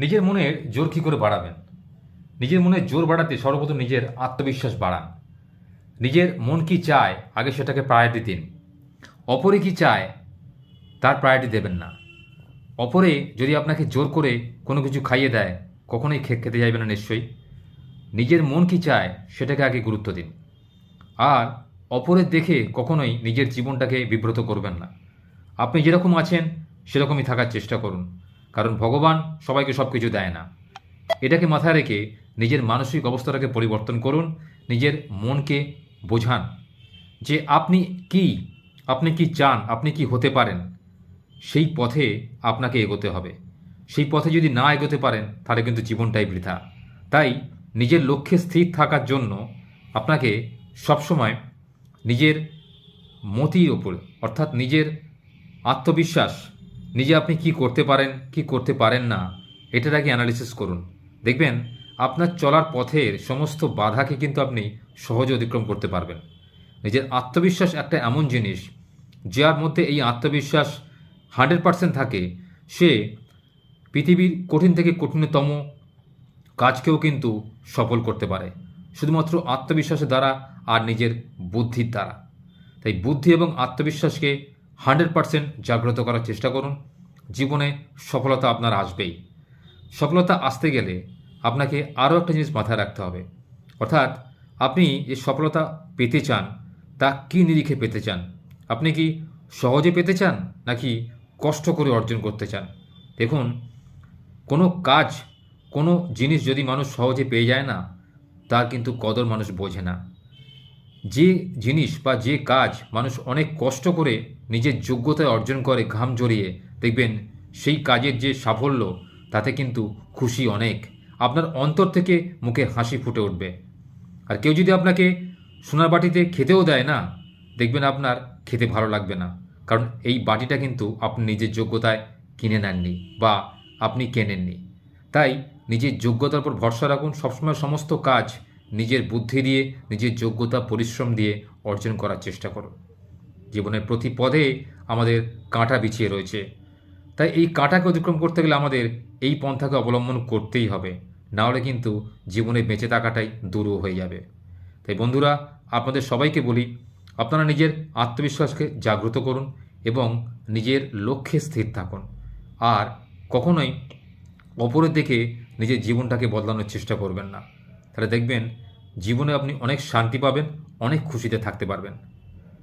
নিজের মনের জোর কী করে বাড়াবেন? নিজের মনের জোর বাড়াতে সর্বপ্রথম নিজের আত্মবিশ্বাস বাড়ান। নিজের মন কি চায় আগে সেটাকে প্রায়োরিটি দিন। অপরে কি চায় তার প্রায়োরিটি দেবেন না। অপরে যদি আপনাকে জোর করে কোনো কিছু খাইয়ে দেয় কখনোই খেতে যাইবে না নিশ্চয়ই। নিজের মন কি চায় সেটাকে আগে গুরুত্ব দিন। আর অপরের দেখে কখনোই নিজের জীবনটাকে বিব্রত করবেন না। আপনি যেরকম আছেন সেরকমই থাকার চেষ্টা করুন, কারণ ভগবান সবাইকে সব কিছু দেয় না। এটাকে মাথায় রেখে নিজের মানসিক অবস্থাটাকে পরিবর্তন করুন। নিজের মনকে বোঝান যে আপনি কি চান, আপনি কি হতে পারেন। সেই পথে আপনাকে এগোতে হবে। সেই পথে যদি না এগোতে পারেন তাহলে কিন্তু জীবনটাই বৃথা। তাই নিজের লক্ষ্যে স্থির থাকার জন্য আপনাকে সবসময় নিজের মতির ওপর, অর্থাৎ নিজের আত্মবিশ্বাস, নিজে আপনি কি করতে পারেন কি করতে পারেন না, এটার আগে অ্যানালিসিস করুন। দেখবেন আপনার চলার পথের সমস্ত বাধাকে কিন্তু আপনি সহজে অতিক্রম করতে পারবেন। নিজের আত্মবিশ্বাস একটা এমন জিনিস, যার মধ্যে এই আত্মবিশ্বাস 100% থাকে, সে পৃথিবীর কঠিন থেকে কঠিনতম কাজকেও কিন্তু সফল করতে পারে, শুধুমাত্র আত্মবিশ্বাসের দ্বারা আর নিজের বুদ্ধির দ্বারা। তাই বুদ্ধি এবং আত্মবিশ্বাসকে 100% জাগ্রত করার চেষ্টা করুন। জীবনে সফলতা আপনার আসবেই। সফলতা আসতে গেলে আপনাকে আরও একটা জিনিস মাথায় রাখতে হবে, অর্থাৎ আপনি যে সফলতা পেতে চান তা কী নিরিখে পেতে চান। আপনি কি সহজে পেতে চান নাকি কষ্ট করে অর্জন করতে চান? দেখুন, কোনো কাজ, কোনো জিনিস যদি মানুষ সহজে পেয়ে যায় না, তার কিন্তু কদর মানুষ বোঝে না। যে জিনিস বা যে কাজ মানুষ অনেক কষ্ট করে নিজের যোগ্যতায় অর্জন করে ঘাম ঝরিয়ে, দেখবেন সেই কাজের যে সাফল্য, তাতে কিন্তু খুশি অনেক। আপনার অন্তর থেকে মুখে হাসি ফুটে উঠবে। আর কেউ যদি আপনাকে সোনার বাটিতে খেতেও দেয় না, দেখবেন আপনার খেতে ভালো লাগবে না, কারণ এই বাটিটা কিন্তু আপনি নিজের যোগ্যতায় কিনে নেননি বা আপনি কেনেননি। তাই নিজের যোগ্যতার উপর ভরসা রাখুন। সবসময় সমস্ত কাজ নিজের বুদ্ধি দিয়ে, নিজের যোগ্যতা পরিশ্রম দিয়ে অর্জন করার চেষ্টা করুন। জীবনের প্রতি পদে আমাদের কাঁটা বিছিয়ে রয়েছে, তাই এই কাঁটাকে অতিক্রম করতে গেলে আমাদের এই পন্থাকে অবলম্বন করতেই হবে, না হলে কিন্তু জীবনে বেঁচে থাকাটাই দুরূহ হয়ে যাবে। তাই বন্ধুরা, আপনাদের সবাইকে বলি, আপনারা নিজের আত্মবিশ্বাসকে জাগ্রত করুন এবং নিজের লক্ষ্যে স্থির থাকুন। আর কখনোই অপরের দেখে নিজের জীবনটাকে বদলানোর চেষ্টা করবেন না। তাহলে দেখবেন জীবনে আপনি অনেক শান্তি পাবেন, অনেক খুশিতে থাকতে পারবেন।